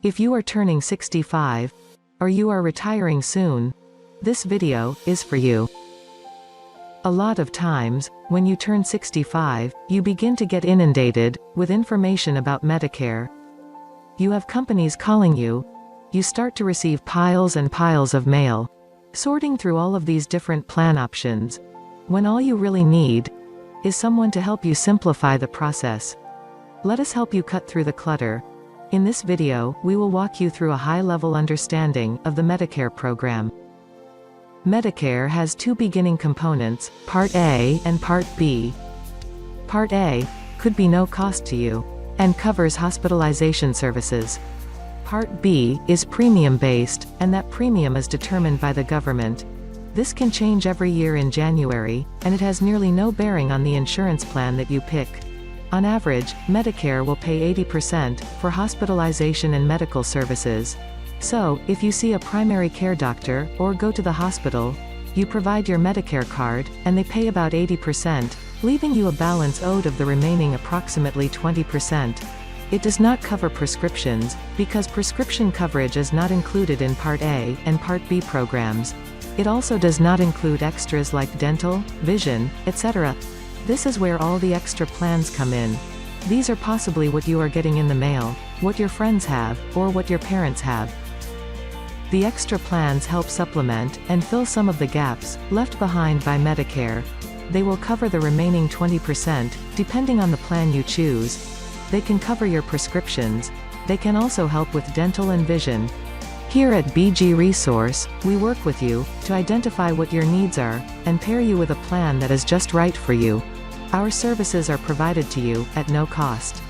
If you are turning 65, or you are retiring soon, this video is for you. A lot of times, when you turn 65, you begin to get inundated with information about Medicare. You have companies calling you. You start to receive piles and piles of mail. Sorting through all of these different plan options, when all you really need is someone to help you simplify the process. Let us help you cut through the clutter. In this video, we will walk you through a high-level understanding of the Medicare program. Medicare has two beginning components, Part A and Part B. Part A could be no cost to you and covers hospitalization services. Part B is premium-based, and that premium is determined by the government. This can change every year in January, and it has nearly no bearing on the insurance plan that you pick. On average, Medicare will pay 80% for hospitalization and medical services. So, if you see a primary care doctor, or go to the hospital, you provide your Medicare card, and they pay about 80%, leaving you a balance owed of the remaining approximately 20%. It does not cover prescriptions, because prescription coverage is not included in Part A and Part B programs. It also does not include extras like dental, vision, etc. This is where all the extra plans come in. These are possibly what you are getting in the mail, what your friends have, or what your parents have. The extra plans help supplement and fill some of the gaps left behind by Medicare. They will cover the remaining 20%, depending on the plan you choose. They can cover your prescriptions. They can also help with dental and vision. Here at BG Resource, we work with you to identify what your needs are and pair you with a plan that is just right for you. Our services are provided to you at no cost.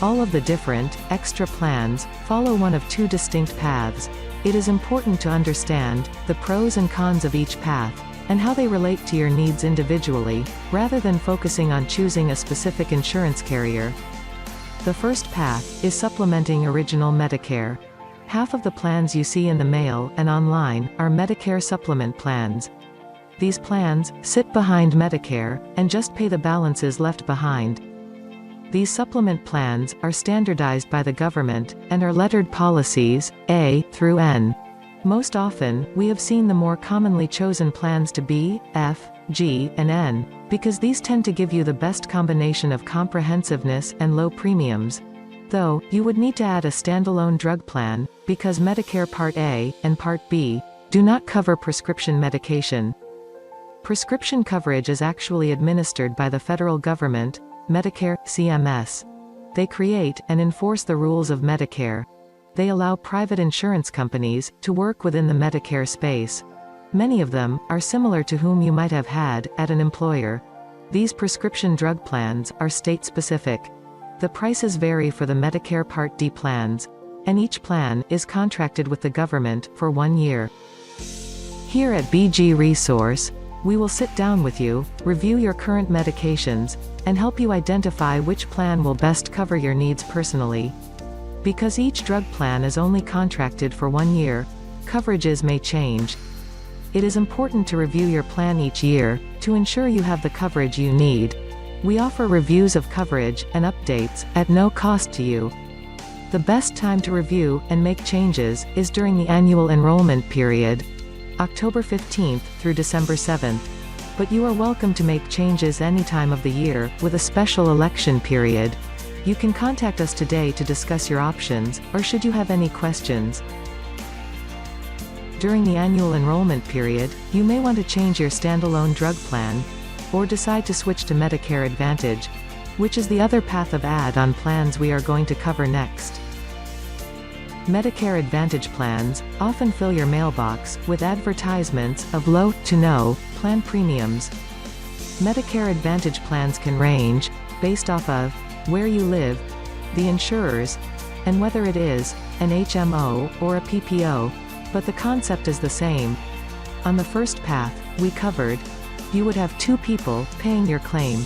All of the different, extra plans follow one of two distinct paths. It is important to understand the pros and cons of each path, and how they relate to your needs individually, rather than focusing on choosing a specific insurance carrier. The first path is supplementing Original Medicare. Half of the plans you see in the mail and online are Medicare supplement plans. These plans sit behind Medicare and just pay the balances left behind. These supplement plans are standardized by the government and are lettered policies, A through N. Most often, we have seen the more commonly chosen plans to B, F, G, and N, because these tend to give you the best combination of comprehensiveness and low premiums. Though, you would need to add a standalone drug plan, because Medicare Part A and Part B do not cover prescription medication. Prescription coverage is actually administered by the federal government, Medicare, CMS. They create and enforce the rules of Medicare. They allow private insurance companies to work within the Medicare space. Many of them are similar to whom you might have had at an employer. These prescription drug plans are state-specific. The prices vary for the Medicare Part D plans, and each plan is contracted with the government for 1 year. Here at BG Resource, we will sit down with you, review your current medications, and help you identify which plan will best cover your needs personally. Because each drug plan is only contracted for 1 year, coverages may change. It is important to review your plan each year to ensure you have the coverage you need. We offer reviews of coverage and updates at no cost to you. The best time to review and make changes is during the annual enrollment period, October 15th through December 7th. But you are welcome to make changes any time of the year with a special election period. You can contact us today to discuss your options, or should you have any questions. During the annual enrollment period, you may want to change your standalone drug plan, or decide to switch to Medicare Advantage, which is the other path of add-on plans we are going to cover next. Medicare Advantage plans often fill your mailbox with advertisements of low to no plan premiums. Medicare Advantage plans can range based off of where you live, the insurers, and whether it is an HMO or a PPO, but the concept is the same. On the first path we covered, you would have two people paying your claim.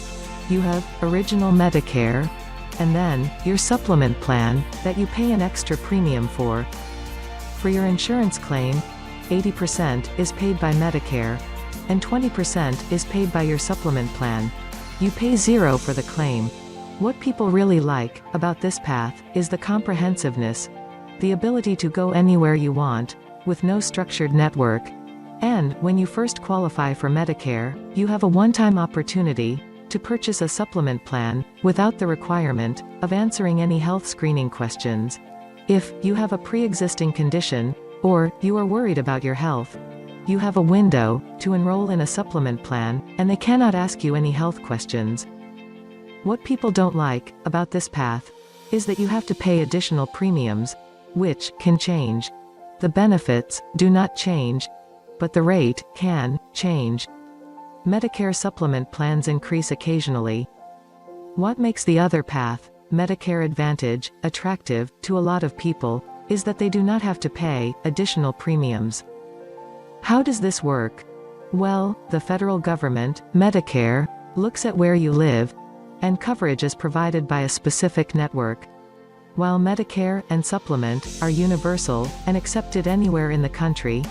You have Original Medicare, and then your supplement plan that you pay an extra premium for. For your insurance claim, 80% is paid by Medicare, and 20% is paid by your supplement plan. You pay zero for the claim. What people really like about this path is the comprehensiveness. the ability to go anywhere you want, with no structured network. And, when you first qualify for Medicare, you have a one-time opportunity to purchase a supplement plan, without the requirement of answering any health screening questions. If you have a pre-existing condition, or you are worried about your health, you have a window to enroll in a supplement plan, and they cannot ask you any health questions. What people don't like about this path is that you have to pay additional premiums, which can change. The benefits do not change, but the rate can change. Medicare supplement plans increase occasionally. What makes the other path, Medicare Advantage, attractive to a lot of people is that they do not have to pay additional premiums. How does this work? Well, the federal government, Medicare, looks at where you live, and coverage is provided by a specific network. While Medicare and Supplement are universal and accepted anywhere in the country,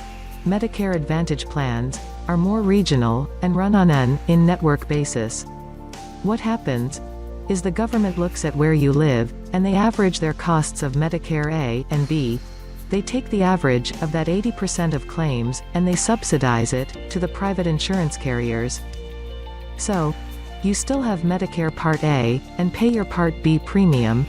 Medicare Advantage plans are more regional and run on an in-network basis. What happens is the government looks at where you live, and they average their costs of Medicare A and B. They take the average of that 80% of claims, and they subsidize it to the private insurance carriers. So, you still have Medicare Part A, and pay your Part B premium,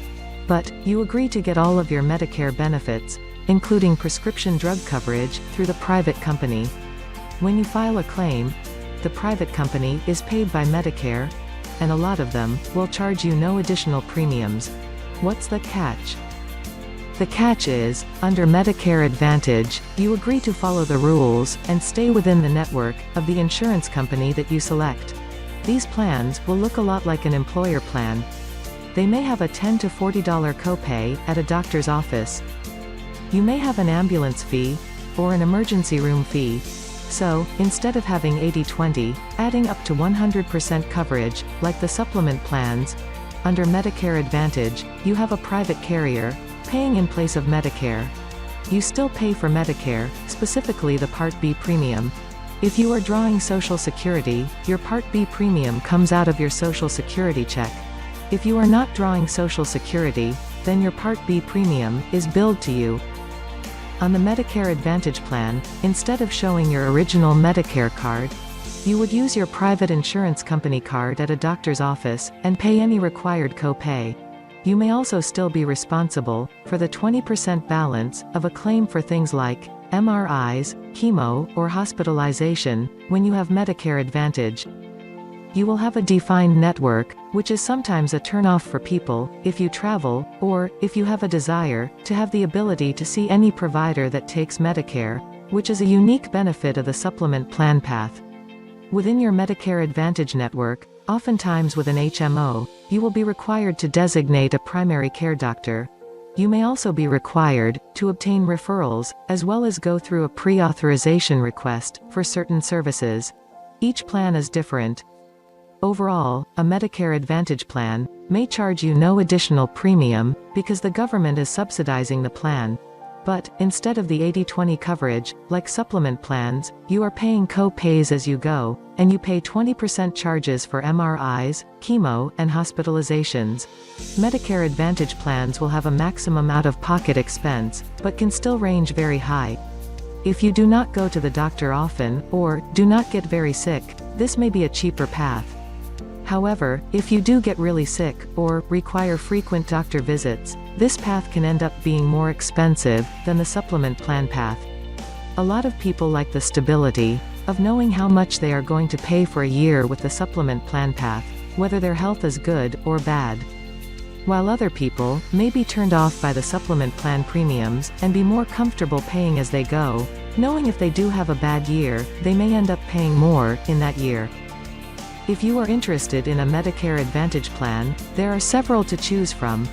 but you agree to get all of your Medicare benefits, including prescription drug coverage, through the private company. When you file a claim, the private company is paid by Medicare, and a lot of them will charge you no additional premiums. What's the catch? The catch is, under Medicare Advantage, you agree to follow the rules and stay within the network of the insurance company that you select. These plans will look a lot like an employer plan. They may have a $10 to $40 copay at a doctor's office. You may have an ambulance fee, or an emergency room fee. So, instead of having 80-20, adding up to 100% coverage, like the supplement plans, under Medicare Advantage, you have a private carrier, paying in place of Medicare. You still pay for Medicare, specifically the Part B premium. If you are drawing Social Security, your Part B premium comes out of your Social Security check. If you are not drawing Social Security, then your Part B premium is billed to you. On the Medicare Advantage plan, instead of showing your original Medicare card, you would use your private insurance company card at a doctor's office, and pay any required copay. You may also still be responsible for the 20% balance of a claim for things like MRIs, chemo, or hospitalization, when you have Medicare Advantage. You will have a defined network, which is sometimes a turnoff for people, if you travel, or, if you have a desire, to have the ability to see any provider that takes Medicare, which is a unique benefit of the supplement plan path. Within your Medicare Advantage network, oftentimes with an HMO, you will be required to designate a primary care doctor. You may also be required to obtain referrals, as well as go through a pre-authorization request for certain services. Each plan is different. Overall, a Medicare Advantage plan may charge you no additional premium, because the government is subsidizing the plan. But, instead of the 80-20 coverage, like supplement plans, you are paying co-pays as you go, and you pay 20% charges for MRIs, chemo, and hospitalizations. Medicare Advantage plans will have a maximum out-of-pocket expense, but can still range very high. If you do not go to the doctor often, or do not get very sick, this may be a cheaper path. However, if you do get really sick, or require frequent doctor visits, this path can end up being more expensive than the supplement plan path. A lot of people like the stability of knowing how much they are going to pay for a year with the supplement plan path, whether their health is good or bad. While other people may be turned off by the supplement plan premiums, and be more comfortable paying as they go, knowing if they do have a bad year, they may end up paying more in that year. If you are interested in a Medicare Advantage plan, there are several to choose from.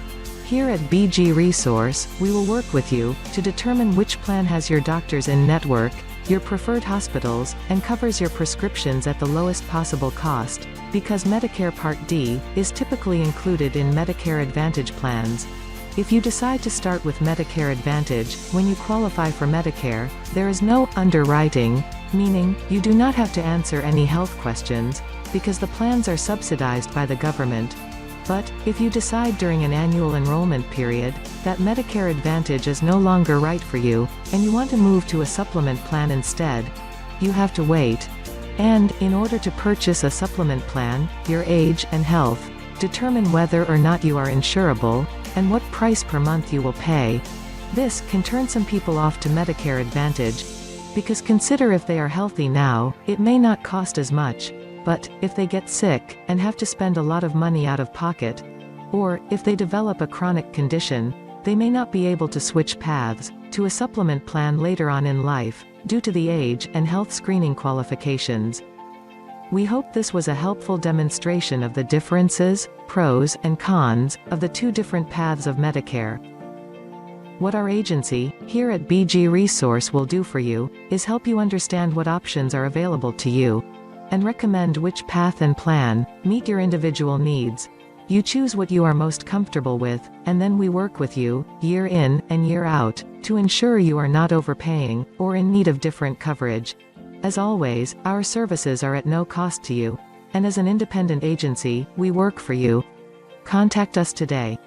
Here at BG Resource, we will work with you to determine which plan has your doctors in network, your preferred hospitals, and covers your prescriptions at the lowest possible cost, because Medicare Part D is typically included in Medicare Advantage plans. If you decide to start with Medicare Advantage, when you qualify for Medicare, there is no underwriting, meaning, you do not have to answer any health questions, because the plans are subsidized by the government. But, if you decide during an annual enrollment period, that Medicare Advantage is no longer right for you, and you want to move to a supplement plan instead, you have to wait. And, in order to purchase a supplement plan, your age and health determine whether or not you are insurable, and what price per month you will pay. This can turn some people off to Medicare Advantage, because consider if they are healthy now, it may not cost as much, but, if they get sick, and have to spend a lot of money out of pocket, or, if they develop a chronic condition, they may not be able to switch paths to a supplement plan later on in life, due to the age and health screening qualifications. We hope this was a helpful demonstration of the differences, pros and cons, of the two different paths of Medicare. What our agency, here at BG Resource, will do for you, is help you understand what options are available to you, and recommend which path and plan meet your individual needs. You choose what you are most comfortable with, and then we work with you, year in and year out, to ensure you are not overpaying, or in need of different coverage. As always, our services are at no cost to you, and as an independent agency, we work for you. Contact us today.